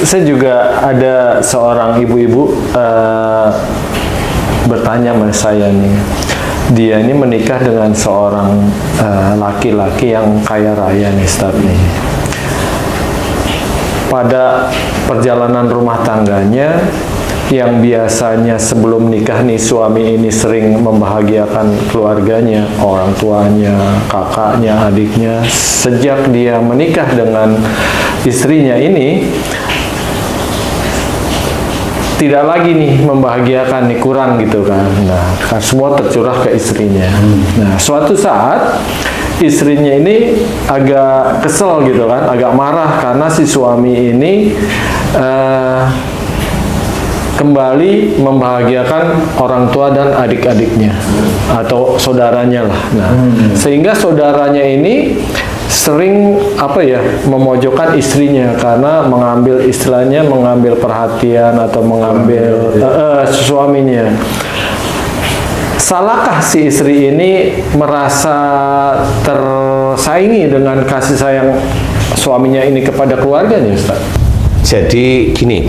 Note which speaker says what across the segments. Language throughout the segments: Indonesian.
Speaker 1: Saya juga ada seorang ibu-ibu bertanya sama saya nih. Dia ini menikah dengan seorang laki-laki yang kaya raya nih, Ustaz nih. Pada perjalanan rumah tangganya yang biasanya sebelum nikah nih suami ini sering membahagiakan keluarganya, orang tuanya, kakaknya, adiknya. Sejak dia menikah dengan istrinya ini tidak lagi nih membahagiakan nih, kurang gitu kan. Nah, semua tercurah ke istrinya. Nah, suatu saat istrinya ini agak kesel gitu kan, agak marah karena si suami ini kembali membahagiakan orang tua dan adik-adiknya atau saudaranya lah. Nah, sehingga saudaranya ini sering memojokkan istrinya karena mengambil istilahnya mengambil perhatian atau mengambil suaminya. Salahkah si istri ini merasa tersaingi dengan kasih sayang suaminya ini kepada keluarganya, Ustaz?
Speaker 2: Jadi gini,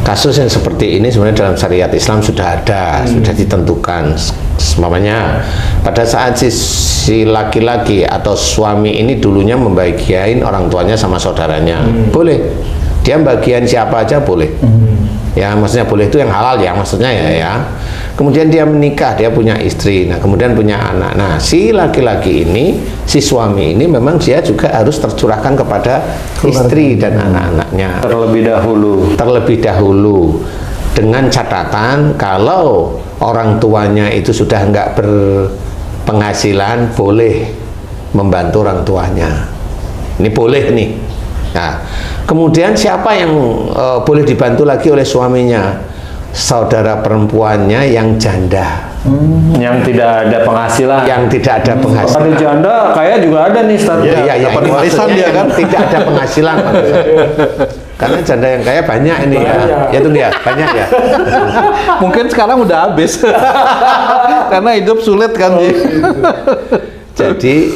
Speaker 2: kasus yang seperti ini sebenarnya dalam syariat Islam sudah ada, sudah ditentukan. Semuanya pada saat si laki-laki atau suami ini dulunya membahagiain orang tuanya sama saudaranya, boleh. Dia bagian siapa aja boleh. Ya, maksudnya boleh itu yang halal ya, maksudnya ya. Kemudian dia menikah, dia punya istri, nah kemudian punya anak. Nah, si laki-laki ini, si suami ini memang dia juga harus tercurahkan kepada istri dan anak-anaknya terlebih dahulu dengan catatan kalau orang tuanya itu sudah nggak berpenghasilan, boleh membantu orang tuanya. Ini boleh nih. Nah, kemudian siapa yang boleh dibantu lagi oleh suaminya? Saudara perempuannya yang janda,
Speaker 1: yang tidak ada penghasilan.
Speaker 2: Ada
Speaker 1: janda, kayak juga ada nih, Ustaz.
Speaker 2: Iya, dapat warisan dia kan, tidak ada penghasilan. Karena janda yang kaya banyak ini ya. Ya tuh dia, banyak ya.
Speaker 3: Mungkin sekarang udah habis. Karena hidup sulit kan.
Speaker 2: Jadi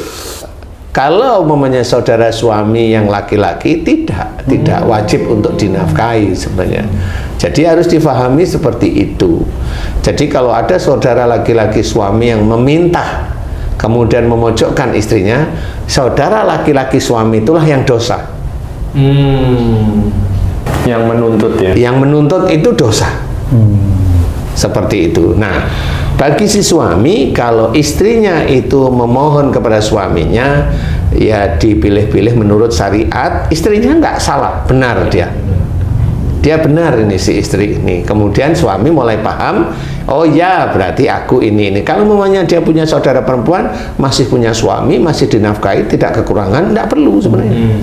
Speaker 2: kalau umpamanya saudara suami yang laki-laki tidak wajib untuk dinafkahi sebenarnya. Jadi harus difahami seperti itu. Jadi kalau ada saudara laki-laki suami yang meminta kemudian memojokkan istrinya, saudara laki-laki suami itulah yang dosa.
Speaker 1: Yang menuntut ya.
Speaker 2: Yang menuntut itu dosa. Seperti itu. Nah, bagi si suami, kalau istrinya itu memohon kepada suaminya, ya dipilih-pilih menurut syariat, istrinya nggak salah, benar dia. Dia benar ini si istri ini. Kemudian suami mulai paham, oh ya berarti aku ini. Kalau mamanya dia punya saudara perempuan, masih punya suami, masih dinafkahi, tidak kekurangan, tidak perlu sebenarnya.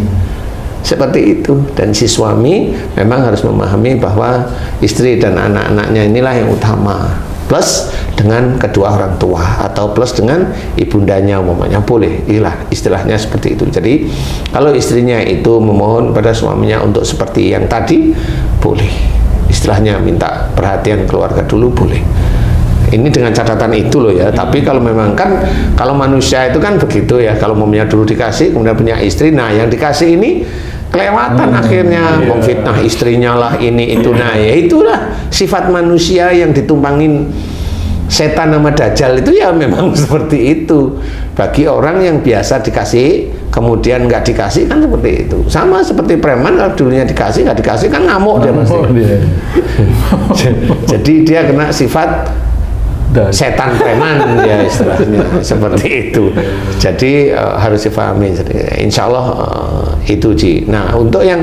Speaker 2: Seperti itu. Dan si suami memang harus memahami bahwa istri dan anak-anaknya inilah yang utama. Plus dengan kedua orang tua atau plus dengan ibundanya umpamanya, boleh, istilahnya seperti itu. Jadi kalau istrinya itu memohon pada suaminya untuk seperti yang tadi, boleh, istilahnya minta perhatian keluarga dulu, boleh. Ini dengan catatan itu loh ya. Tapi kalau memang kan, kalau manusia itu kan begitu ya, kalau umpamanya dulu dikasih kemudian punya istri, nah yang dikasih ini kelewatan akhirnya, memfitnah istrinya lah, ini itu. Nah ya itulah sifat manusia yang ditumpangin setan sama dajjal itu ya, memang seperti itu. Bagi orang yang biasa dikasih kemudian nggak dikasih kan seperti itu. Sama seperti preman, kalau dulunya dikasih nggak dikasih kan ngamuk dia pasti. Jadi dia kena sifat setan preman ya istilahnya, seperti itu. Jadi harus difahami. Jadi, insya Allah itu Ji. Nah, untuk yang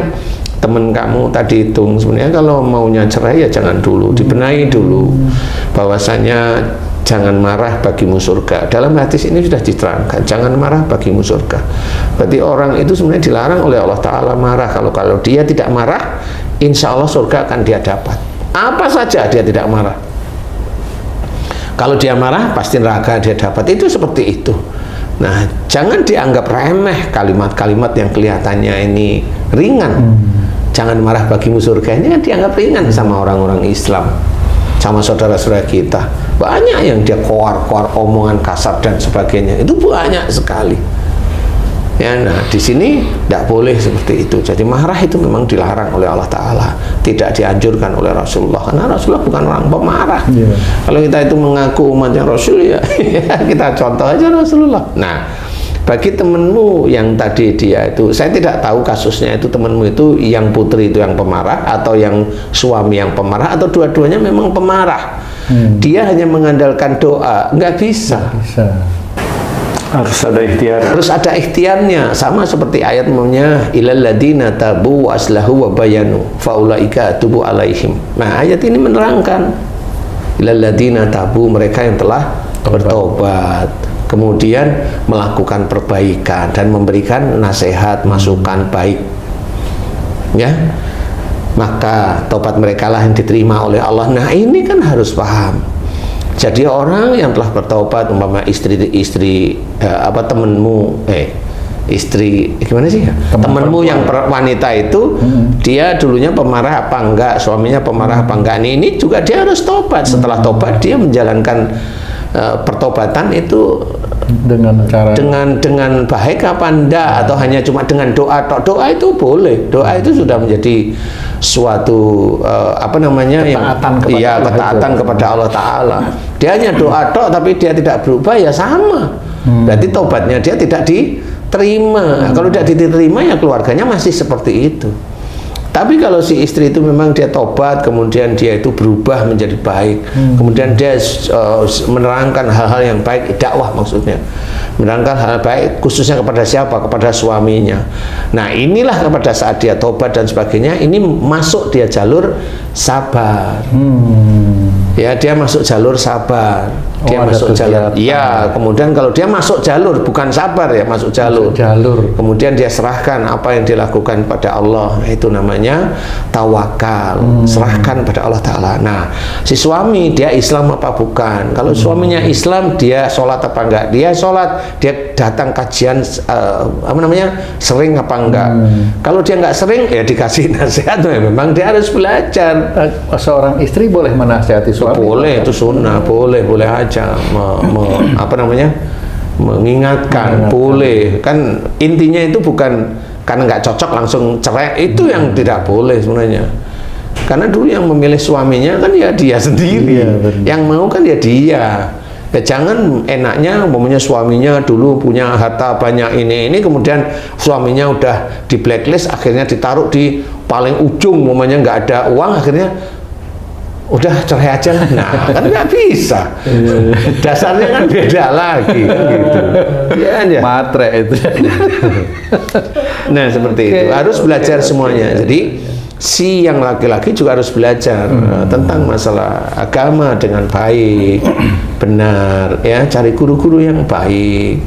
Speaker 2: temen kamu tadi hitung, sebenarnya kalau maunya cerai ya jangan dulu, dibenahi dulu bahwasanya jangan marah bagimu surga. Dalam hadis ini sudah diterangkan, jangan marah bagimu surga. Berarti orang itu sebenarnya dilarang oleh Allah Ta'ala marah. Kalau dia tidak marah, insya Allah surga akan dia dapat. Apa saja dia tidak marah. Kalau dia marah, pasti neraka dia dapat. Itu seperti itu. Nah, jangan dianggap remeh kalimat-kalimat yang kelihatannya ini ringan. Jangan marah bagimu surga, ini kan dianggap ringan sama orang-orang Islam, sama saudara-saudara kita. Banyak yang dia koar-koar omongan kasar dan sebagainya. Itu banyak sekali. Ya, nah di sini tidak boleh seperti itu. Jadi marah itu memang dilarang oleh Allah Ta'ala, tidak dianjurkan oleh Rasulullah, karena Rasulullah bukan orang pemarah. Kalau kita itu mengaku umatnya Rasul, ya kita contoh aja Rasulullah. Nah, bagi temenmu yang tadi dia itu, saya tidak tahu kasusnya itu, temenmu itu yang putri itu yang pemarah, atau yang suami yang pemarah, atau dua-duanya memang pemarah. Dia hanya mengandalkan doa, nggak bisa.
Speaker 1: Harus ada ikhtiar.
Speaker 2: Harus ada ikhtiarnya, sama seperti ayat maunya ilal ladina tabu wa aslahu wa bayanu faulaika atubu alaihim. Nah, ayat ini menerangkan ilal ladina tabu, mereka yang telah bertobat, kemudian melakukan perbaikan dan memberikan nasihat, masukan baik, ya, maka tobat mereka lah yang diterima oleh Allah. Nah, ini kan harus paham. Jadi orang yang telah bertobat, umpama istri temenmu, istri gimana sih ya? Temenmu yang wanita itu, dia dulunya pemarah apa enggak, suaminya pemarah apa enggak, ini juga dia harus tobat. Setelah tobat dia menjalankan pertobatan itu
Speaker 3: dengan cara
Speaker 2: dengan baik apa enggak, atau hanya cuma dengan doa. Doa itu boleh, doa itu sudah menjadi suatu ketaatan kepada Allah Ta'ala. Dia hanya doa tok tapi dia tidak berubah, ya sama, berarti tobatnya dia tidak diterima. Kalau tidak diterima, ya keluarganya masih seperti itu. Tapi kalau si istri itu memang dia tobat, kemudian dia itu berubah menjadi baik, kemudian dia menerangkan hal-hal yang baik, dakwah maksudnya, menerangkan hal baik khususnya kepada siapa? Kepada suaminya. Nah, inilah pada saat dia tobat dan sebagainya, ini masuk dia jalur sabar. Ya, dia masuk jalur sabar. Dia masuk jalur. Ya, kemudian kalau dia masuk jalur, bukan sabar ya, masuk jalur. Kemudian dia serahkan apa yang dilakukan pada Allah, itu namanya tawakal. Serahkan pada Allah Ta'ala. Nah, si suami dia Islam apa bukan? Kalau suaminya Islam, dia sholat apa enggak? Dia sholat, dia datang kajian sering apa enggak? Kalau dia enggak sering, ya dikasih nasihat. Memang dia harus belajar.
Speaker 3: Seorang istri boleh menasihati suami?
Speaker 2: Boleh, itu sunnah, boleh aja mengingatkan, boleh. Kan intinya itu bukan karena nggak cocok langsung cerai, itu yang tidak boleh sebenarnya. Karena dulu yang memilih suaminya kan ya dia sendiri, yang mau kan ya dia. Ya jangan enaknya umpamanya suaminya dulu punya harta banyak ini kemudian suaminya udah di blacklist, akhirnya ditaruh di paling ujung, umpamanya nggak ada uang, akhirnya udah cerai aja. Nah, kan nggak bisa. Dasarnya kan beda lagi gitu. Ya.
Speaker 3: Matre itu.
Speaker 2: Nah, seperti itu. Harus belajar semuanya. Jadi si yang laki-laki juga harus belajar tentang masalah agama dengan baik, benar, ya, cari guru-guru yang baik,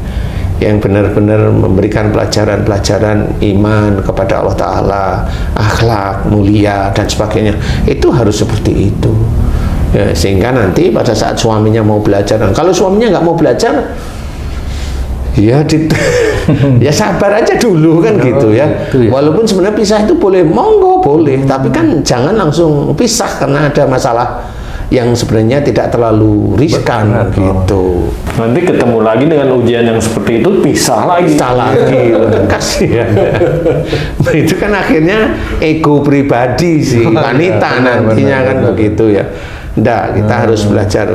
Speaker 2: yang benar-benar memberikan pelajaran-pelajaran iman kepada Allah Ta'ala, akhlak mulia dan sebagainya. Itu harus seperti itu, ya, sehingga nanti pada saat suaminya mau belajar, kalau suaminya nggak mau belajar, ya ya sabar aja dulu kan gitu ya. Walaupun sebenarnya pisah itu boleh, monggo boleh, tapi kan jangan langsung pisah karena ada masalah yang sebenarnya tidak terlalu riskan gitu.
Speaker 1: Nanti ketemu lagi dengan ujian yang seperti itu, pisah lagi.
Speaker 2: Kasihan. Itu kan akhirnya ego pribadi si wanita nantinya kan begitu ya. Nggak, kita harus belajar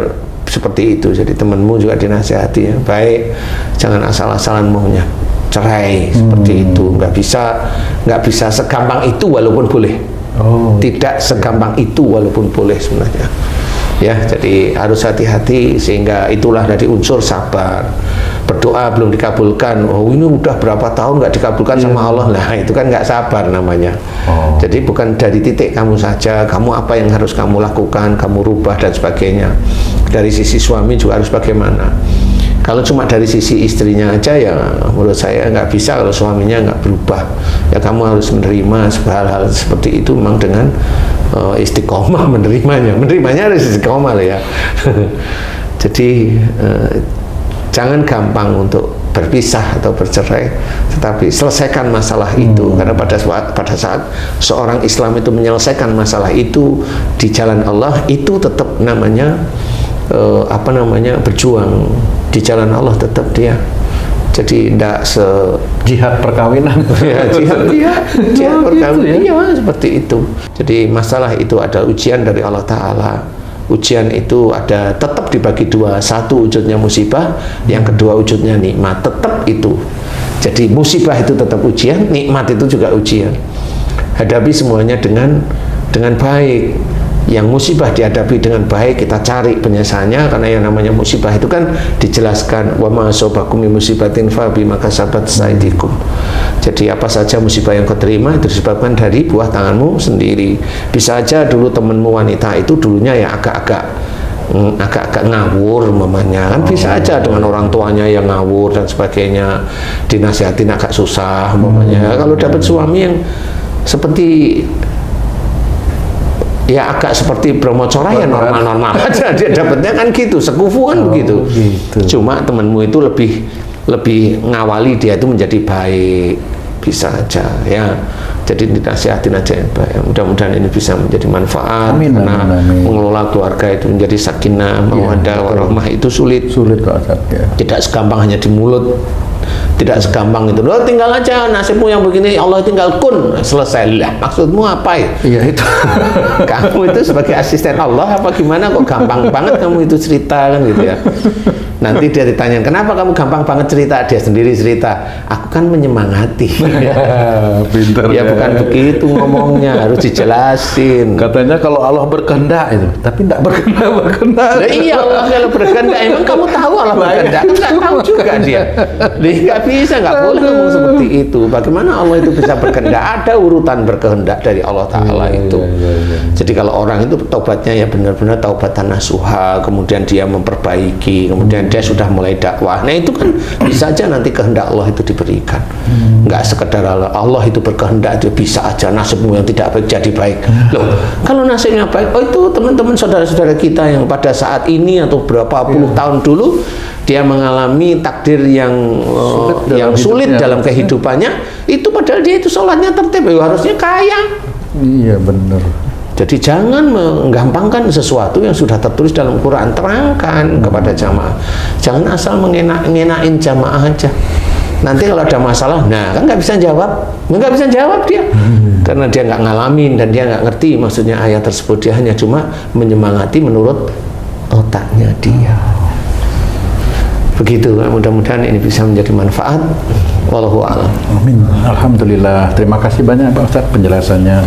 Speaker 2: seperti itu. Jadi temanmu juga dinasihati ya, baik, jangan asal-asalan maunya cerai seperti itu. Nggak bisa segampang itu walaupun boleh. Tidak segampang itu walaupun boleh sebenarnya. Ya, jadi harus hati-hati, sehingga itulah dari unsur sabar. Berdoa belum dikabulkan, ini udah berapa tahun nggak dikabulkan sama Allah, nah itu kan nggak sabar namanya. Jadi bukan dari titik kamu saja, kamu apa yang harus kamu lakukan, kamu rubah dan sebagainya. Dari sisi suami juga harus bagaimana. Kalau cuma dari sisi istrinya aja, ya menurut saya nggak bisa kalau suaminya nggak berubah. Ya kamu harus menerima hal-hal seperti itu memang dengan istiqomah menerimanya harus istiqomah ya. Jadi jangan gampang untuk berpisah atau bercerai, tetapi selesaikan masalah itu, karena pada saat seorang Islam itu menyelesaikan masalah itu di jalan Allah, itu tetap namanya berjuang di jalan Allah, tetap dia Jadi tidak
Speaker 3: Jihad perkawinan.
Speaker 2: ya, jihad perkawinan.
Speaker 3: gitu ya?
Speaker 2: Iya, seperti itu. Jadi masalah itu ada ujian dari Allah Ta'ala. Ujian itu ada tetap dibagi dua. Satu wujudnya musibah, yang kedua wujudnya nikmat. Tetap itu. Jadi musibah itu tetap ujian, nikmat itu juga ujian. Hadapi semuanya dengan baik. Yang musibah dihadapi dengan baik, kita cari penyelesaiannya, karena yang namanya musibah itu kan dijelaskan wa ma asabakum min musibatin fa bima kasabat aydikum. Jadi apa saja musibah yang kau terima itu disebabkan dari buah tanganmu sendiri. Bisa aja dulu temanmu wanita itu dulunya ya agak ngawur mamanya kan, bisa aja dengan orang tuanya yang ngawur dan sebagainya, dinasihatin agak susah mamanya. Kalau dapat suami yang seperti ya agak seperti Bromo Cora ya normal-normal aja dia dapatnya kan gitu, sekufu kan begitu. Cuma temanmu itu lebih ngawali dia itu menjadi baik, bisa aja ya. Jadi dinasihatin aja yang baik. Mudah-mudahan ini bisa menjadi manfaat.
Speaker 3: Amin,
Speaker 2: karena
Speaker 3: amin.
Speaker 2: mengelola keluarga itu menjadi sakinah, mawaddah, warahmah itu sulit.
Speaker 3: Pak Ustadz ya.
Speaker 2: Tidak segampang hanya di mulut. Tidak segampang itu. Lo tinggal aja nasibmu yang begini, Allah tinggal kun, selesai lah. Maksudmu apa ya?
Speaker 3: Iya itu.
Speaker 2: Kamu itu sebagai asisten Allah apa gimana kok gampang banget kamu itu cerita kan gitu ya. Nanti dia ditanya, kenapa kamu gampang banget cerita? Dia sendiri cerita, aku kan menyemangati.
Speaker 3: Pinter
Speaker 2: Ya bukan begitu ngomongnya, harus dijelasin.
Speaker 3: Katanya kalau Allah berkehendak itu, tapi tidak berkehendak.
Speaker 2: Nah, iya, Allah kalau berkehendak, emang kamu tahu Allah berkehendak? Kan nggak tahu juga dia. Nggak bisa, nggak boleh ngomong seperti itu. Bagaimana Allah itu bisa berkehendak? Ada urutan berkehendak dari Allah Ta'ala itu. Jadi kalau orang itu taubatnya ya benar-benar taubatan nasuha, kemudian dia memperbaiki, kemudian dia sudah mulai dakwah. Nah itu kan bisa aja nanti kehendak Allah itu diberikan. Nggak sekedar Allah itu berkehendak, itu bisa aja nasibmu yang tidak baik jadi baik. Loh, kalau nasibnya baik, oh itu teman-teman saudara-saudara kita yang pada saat ini atau berapa puluh tahun dulu dia mengalami takdir yang sulit dalam kehidupannya, itu padahal dia itu sholatnya tertib, harusnya kaya.
Speaker 3: Iya benar.
Speaker 2: Jadi jangan menggampangkan sesuatu yang sudah tertulis dalam Quran, terangkan kepada jamaah. Jangan asal mengenain jamaah aja. Nanti kalau ada masalah, nah kan nggak bisa jawab dia, karena dia nggak ngalamin dan dia nggak ngerti maksudnya ayat tersebut. Dia hanya cuma menyemangati menurut otaknya dia. Begitu, mudah-mudahan ini bisa menjadi manfaat. Wallahu a'lam.
Speaker 3: Amin. Alhamdulillah. Terima kasih banyak Pak Ustadz penjelasannya.